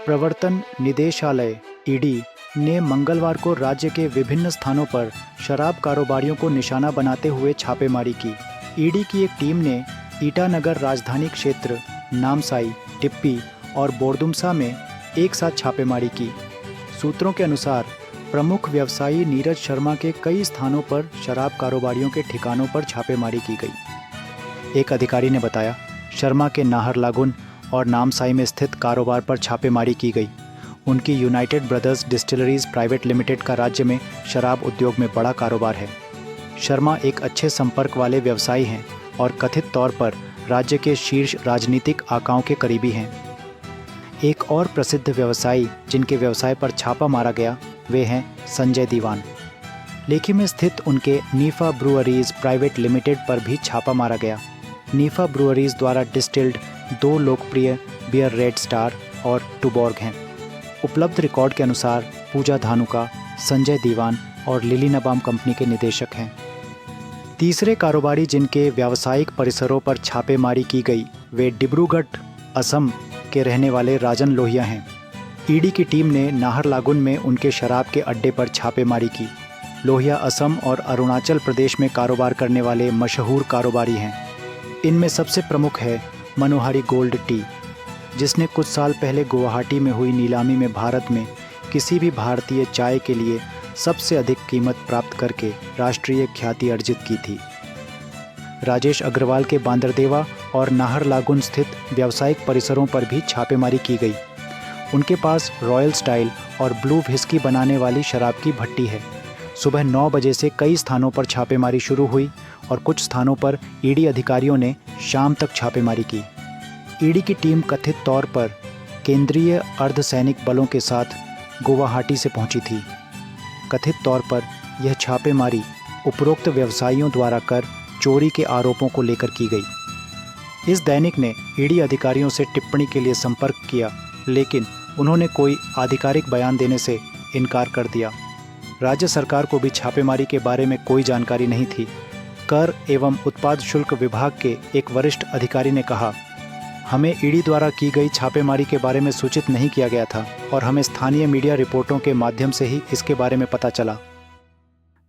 प्रवर्तन निदेशालय ईडी ने मंगलवार को राज्य के विभिन्न स्थानों पर शराब कारोबारियों को निशाना बनाते हुए छापेमारी की। ईडी की एक टीम ने ईटानगर राजधानी क्षेत्र, नामसाई, टिप्पी और बोरदुमसा में एक साथ छापेमारी की। सूत्रों के अनुसार प्रमुख व्यवसायी नीरज शर्मा के कई स्थानों पर शराब कारोबारियों के ठिकानों पर छापेमारी की गई। एक अधिकारी ने बताया, शर्मा के नाहरलागुन और नामसाई में स्थित कारोबार पर छापेमारी की गई। उनकी United brothers distilleries private limited का राज्य में शराब उद्योग में बड़ा कारोबार है। शर्मा एक अच्छे संपर्क वाले व्यवसायी हैं और कथित तौर पर राज्य के शीर्ष राजनीतिक आकाओं के करीबी हैं। एक और प्रसिद्ध व्यवसायी जिनके व्यवसाय पर छापा मारा गया वे हैं संजय दीवान। लेखी में स्थित उनके नीफा ब्रूअरीज प्राइवेट लिमिटेड पर भी छापा मारा गया। नीफा ब्रूअरीज द्वारा डिस्टिल्ड 2 लोकप्रिय बियर रेड स्टार और टुबॉर्ग हैं। उपलब्ध रिकॉर्ड के अनुसार पूजा धानुका, संजय दीवान और लिली नबाम कंपनी के निदेशक हैं। तीसरे कारोबारी जिनके व्यावसायिक परिसरों पर छापेमारी की गई वे डिब्रूगढ़, असम के रहने वाले राजन लोहिया हैं। ईडी की टीम ने नाहरलागुन में उनके शराब के अड्डे पर छापेमारी की। लोहिया असम और अरुणाचल प्रदेश में कारोबार करने वाले मशहूर कारोबारी हैं। इनमें सबसे प्रमुख है मनोहारी गोल्ड टी, जिसने कुछ साल पहले गुवाहाटी में हुई नीलामी में भारत में किसी भी भारतीय चाय के लिए सबसे अधिक कीमत प्राप्त करके राष्ट्रीय ख्याति अर्जित की थी। राजेश अग्रवाल के बांदरदेवा और नाहरलागुन स्थित व्यावसायिक परिसरों पर भी छापेमारी की गई। उनके पास रॉयल स्टाइल और ब्लू व्हिस्की बनाने वाली शराब की भट्टी है। सुबह 9 बजे से कई स्थानों पर छापेमारी शुरू हुई और कुछ स्थानों पर ईडी अधिकारियों ने शाम तक छापेमारी की। ईडी की टीम कथित तौर पर केंद्रीय अर्धसैनिक बलों के साथ गुवाहाटी से पहुंची थी। कथित तौर पर यह छापेमारी उपरोक्त व्यवसायियों द्वारा कर चोरी के आरोपों को लेकर की गई। इस दैनिक ने ईडी अधिकारियों से टिप्पणी के लिए संपर्क किया, लेकिन उन्होंने कोई आधिकारिक बयान देने से इनकार कर दिया। राज्य सरकार को भी छापेमारी के बारे में कोई जानकारी नहीं थी। कर एवं उत्पाद शुल्क विभाग के एक वरिष्ठ अधिकारी ने कहा, हमें ईडी द्वारा की गई छापेमारी के बारे में सूचित नहीं किया गया था और हमें स्थानीय मीडिया रिपोर्टों के माध्यम से ही इसके बारे में पता चला।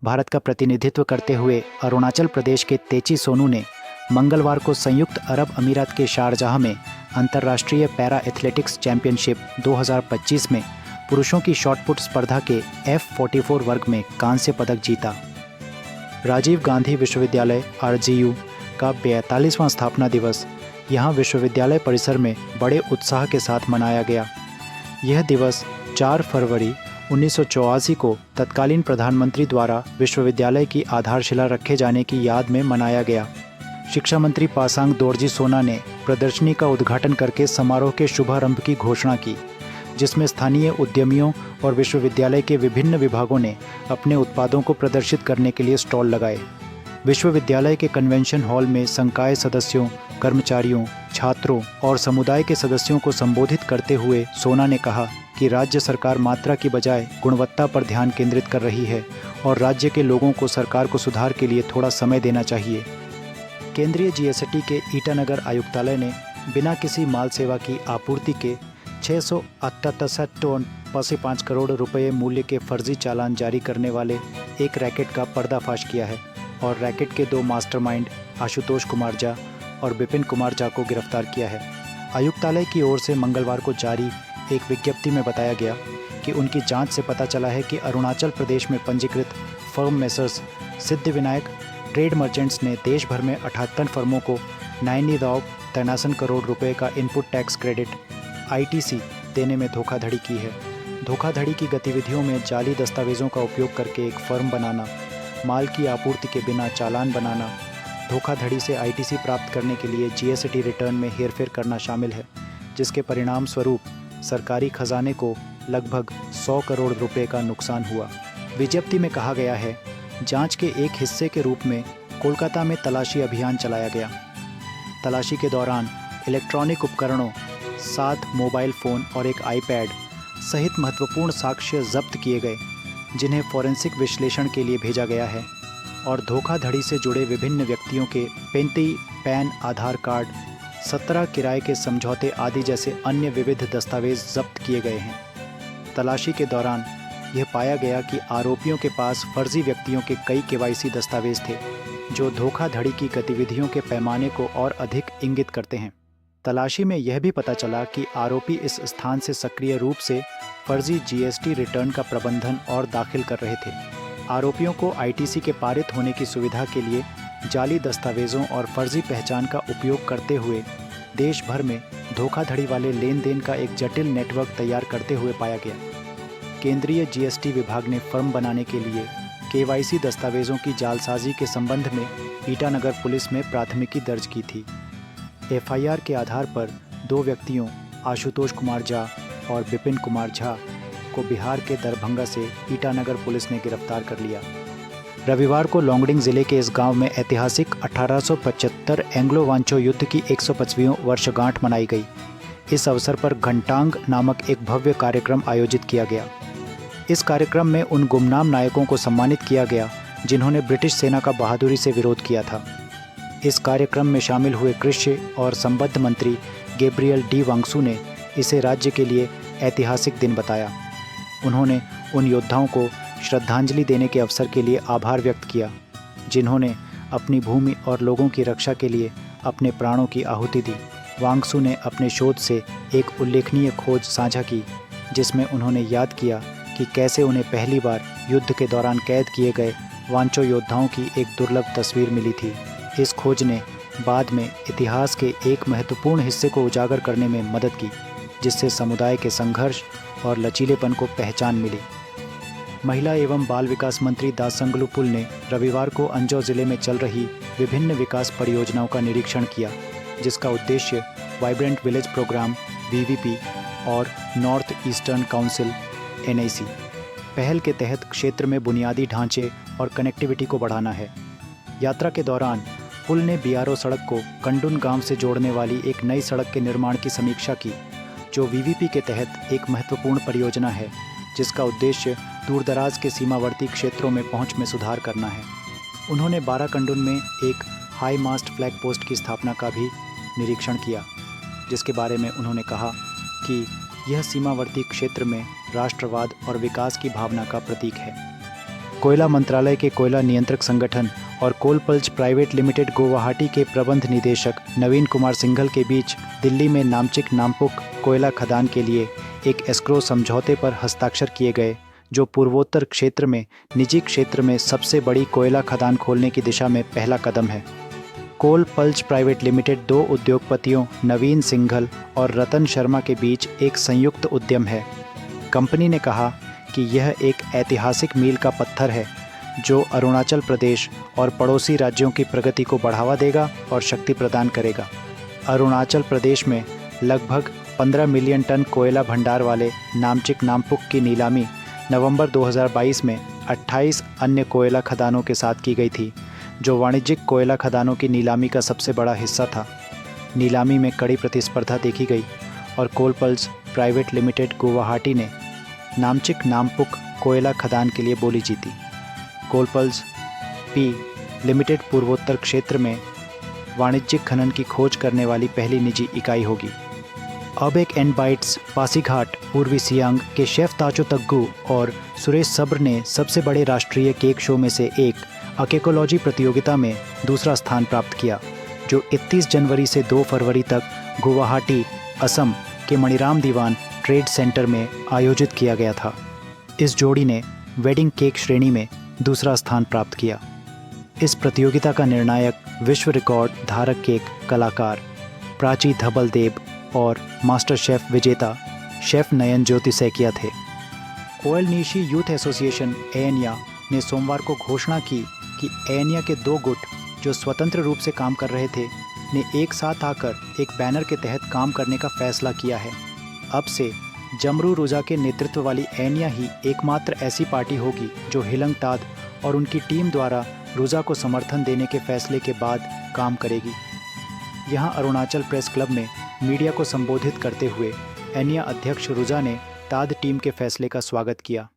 भारत का प्रतिनिधित्व करते हुए अरुणाचल प्रदेश के तेची सोनू ने मंगलवार को संयुक्त अरब अमीरात के शारजाह में अंतर्राष्ट्रीय पैरा एथलेटिक्स चैंपियनशिप 2025 में पुरुषों की शॉटपुट स्पर्धा के F44 वर्ग में कांस्य पदक जीता। राजीव गांधी विश्वविद्यालय RGU का 42वां स्थापना दिवस यहाँ विश्वविद्यालय परिसर में बड़े उत्साह के साथ मनाया गया। यह दिवस 4 फरवरी 1984 को तत्कालीन प्रधानमंत्री द्वारा विश्वविद्यालय की आधारशिला रखे जाने की याद में मनाया गया। शिक्षा मंत्री पासांग दोरजी सोना ने प्रदर्शनी का उद्घाटन करके समारोह के शुभारंभ की घोषणा की, जिसमें स्थानीय उद्यमियों और विश्वविद्यालय के विभिन्न विभागों ने अपने उत्पादों को प्रदर्शित करने के लिए स्टॉल लगाए। विश्वविद्यालय के कन्वेंशन हॉल में संकाय सदस्यों, कर्मचारियों, छात्रों और समुदाय के सदस्यों को संबोधित करते हुए सोना ने कहा कि राज्य सरकार मात्रा की बजाय गुणवत्ता पर ध्यान केंद्रित कर रही है और राज्य के लोगों को सरकार को सुधार के लिए थोड़ा समय देना चाहिए। केंद्रीय जीएसटी के ईटानगर आयुक्तालय ने बिना किसी माल सेवा की आपूर्ति के 668.5 करोड़ रुपए मूल्य के फर्जी चालान जारी करने वाले एक रैकेट का पर्दाफाश किया है और रैकेट के 2 मास्टरमाइंड आशुतोष कुमार झा और विपिन कुमार झा को गिरफ्तार किया है। आयुक्तालय की ओर से मंगलवार को जारी एक विज्ञप्ति में बताया गया कि उनकी जांच से पता चला है कि अरुणाचल प्रदेश में पंजीकृत firm messrs Siddhivinayak trade merchants ने देश भर में 78 फर्मों को 93 करोड़ रुपए का इनपुट टैक्स क्रेडिट ITC देने में धोखाधड़ी की है। धोखाधड़ी की गतिविधियों में जाली दस्तावेजों का उपयोग करके एक फर्म बनाना, माल की आपूर्ति के बिना चालान बनाना, धोखाधड़ी से ITC प्राप्त करने के लिए GST रिटर्न में हेरफेर करना शामिल है, जिसके परिणाम स्वरूप सरकारी खजाने को लगभग 100 करोड़ रुपए का नुकसान हुआ। विज्ञप्ति में कहा गया है, जांच के एक हिस्से के रूप में कोलकाता में तलाशी अभियान चलाया गया। तलाशी के दौरान इलेक्ट्रॉनिक उपकरणों, 7 मोबाइल फ़ोन और एक iPad सहित महत्वपूर्ण साक्ष्य जब्त किए गए, जिन्हें फॉरेंसिक विश्लेषण के लिए भेजा गया है और धोखाधड़ी से जुड़े विभिन्न व्यक्तियों के 35 पैन आधार कार्ड, 17 किराए के समझौते आदि जैसे अन्य विविध दस्तावेज जब्त किए गए हैं। तलाशी के दौरान यह पाया गया कि आरोपियों के पास फर्जी व्यक्तियों के कई केवाईसी दस्तावेज थे, जो धोखाधड़ी की गतिविधियों के पैमाने को और अधिक इंगित करते हैं। तलाशी में यह भी पता चला कि आरोपी इस स्थान से सक्रिय रूप से फर्जी जीएसटी रिटर्न का प्रबंधन और दाखिल कर रहे थे। आरोपियों को आईटीसी के पारित होने की सुविधा के लिए जाली दस्तावेजों और फर्जी पहचान का उपयोग करते हुए देश भर में धोखाधड़ी वाले लेन देन का एक जटिल नेटवर्क तैयार करते हुए पाया गया। केंद्रीय जीएसटी विभाग ने फर्म बनाने के लिए केवाईसी दस्तावेजों की जालसाजी के संबंध में ईटानगर पुलिस में प्राथमिकी दर्ज की थी। एफआईआर के आधार पर 2 व्यक्तियों आशुतोष कुमार झा और विपिन कुमार झा को बिहार के दरभंगा से ईटानगर पुलिस ने गिरफ्तार कर लिया। रविवार को लोंगडिंग जिले के इस गांव में ऐतिहासिक 1875 एंग्लो वांचो युद्ध की 125वीं वर्षगांठ मनाई गई। इस अवसर पर घंटांग नामक एक भव्य कार्यक्रम आयोजित किया गया। इस कार्यक्रम में उन गुमनाम नायकों को सम्मानित किया गया जिन्होंने ब्रिटिश सेना का बहादुरी से विरोध किया था। इस कार्यक्रम में शामिल हुए कृषि और संबद्ध मंत्री गैब्रियल डी वांगसू ने इसे राज्य के लिए ऐतिहासिक दिन बताया। उन्होंने उन योद्धाओं को श्रद्धांजलि देने के अवसर के लिए आभार व्यक्त किया जिन्होंने अपनी भूमि और लोगों की रक्षा के लिए अपने प्राणों की आहुति दी। वांगसू ने अपने शोध से एक उल्लेखनीय खोज साझा की जिसमें उन्होंने याद किया कि कैसे उन्हें पहली बार युद्ध के दौरान कैद किए गए वांचो योद्धाओं की एक दुर्लभ तस्वीर मिली थी। इस खोज ने बाद में इतिहास के एक महत्वपूर्ण हिस्से को उजागर करने में मदद की जिससे समुदाय के संघर्ष और लचीलेपन को पहचान मिली। महिला एवं बाल विकास मंत्री दासंगलू पुल ने रविवार को अंजौ जिले में चल रही विभिन्न विकास परियोजनाओं का निरीक्षण किया जिसका उद्देश्य वाइब्रेंट विलेज प्रोग्राम वीवीपी और नॉर्थ ईस्टर्न काउंसिल एनआईसी पहल के तहत क्षेत्र में बुनियादी ढांचे और कनेक्टिविटी को बढ़ाना है। यात्रा के दौरान पुल ने बीआरओ सड़क को कंडुन गांव से जोड़ने वाली एक नई सड़क के निर्माण की समीक्षा की जो वीवीपी के तहत एक महत्वपूर्ण परियोजना है जिसका उद्देश्य दूरदराज के सीमावर्ती क्षेत्रों में पहुंच में सुधार करना है। उन्होंने बाराकंडुन में एक हाई मास्ट फ्लैग पोस्ट की स्थापना का भी निरीक्षण किया जिसके बारे में उन्होंने कहा कि यह सीमावर्ती क्षेत्र में राष्ट्रवाद और विकास की भावना का प्रतीक है। कोयला मंत्रालय के कोयला नियंत्रक संगठन और कोलपल्ज प्राइवेट लिमिटेड गुवाहाटी के प्रबंध निदेशक नवीन कुमार सिंघल के बीच दिल्ली में नामचिक नामपुक कोयला खदान के लिए एक एस्क्रो समझौते पर हस्ताक्षर किए गए जो पूर्वोत्तर क्षेत्र में निजी क्षेत्र में सबसे बड़ी कोयला खदान खोलने की दिशा में पहला कदम है। कोलपल्ज प्राइवेट लिमिटेड 2 उद्योगपतियों नवीन सिंघल और रतन शर्मा के बीच एक संयुक्त उद्यम है। कंपनी ने कहा कि यह एक ऐतिहासिक मील का पत्थर है जो अरुणाचल प्रदेश और पड़ोसी राज्यों की प्रगति को बढ़ावा देगा और शक्ति प्रदान करेगा। अरुणाचल प्रदेश में लगभग 15 मिलियन टन कोयला भंडार वाले नामचिक नामपुक की नीलामी नवंबर 2022 में 28 अन्य कोयला खदानों के साथ की गई थी जो वाणिज्यिक कोयला खदानों की नीलामी का सबसे बड़ा हिस्सा था। नीलामी में कड़ी प्रतिस्पर्धा देखी गई और कोलपल्ज प्राइवेट लिमिटेड गुवाहाटी ने नामचिक नामपुक कोयला खदान के लिए बोली जीती। कोलपल्ज पी लिमिटेड पूर्वोत्तर क्षेत्र में वाणिज्यिक खनन की खोज करने वाली पहली निजी इकाई होगी। अबेक एंड बाइट्स पासीघाट पूर्वी सियांग के शेफ ताचो तग्गू और सुरेश सब्र ने सबसे बड़े राष्ट्रीय केक शो में से एक अकेकोलॉजी प्रतियोगिता में दूसरा स्थान प्राप्त किया जो 31 जनवरी से 2 फरवरी तक गुवाहाटी असम के मणिराम दीवान ट्रेड सेंटर में आयोजित किया गया था। इस जोड़ी ने वेडिंग केक श्रेणी में दूसरा स्थान प्राप्त किया। इस प्रतियोगिता का निर्णायक विश्व रिकॉर्ड धारक केक कलाकार प्राची धबल देव और मास्टर शेफ विजेता शेफ नयन ज्योति सैकिया थे। ओएल नीशी यूथ एसोसिएशन एएनया ने सोमवार को घोषणा की कि एएनया के 2 गुट जो स्वतंत्र रूप से काम कर रहे थे ने एक साथ आकर एक बैनर के तहत काम करने का फैसला किया है। अब से जमरू रुजा के नेतृत्व वाली एएनया ही एकमात्र ऐसी पार्टी होगी जो हिलंग ताद और उनकी टीम द्वारा रुजा को समर्थन देने के फैसले के बाद काम करेगी। यहां अरुणाचल प्रेस क्लब में मीडिया को संबोधित करते हुए एएनया अध्यक्ष रुजा ने ताद टीम के फैसले का स्वागत किया।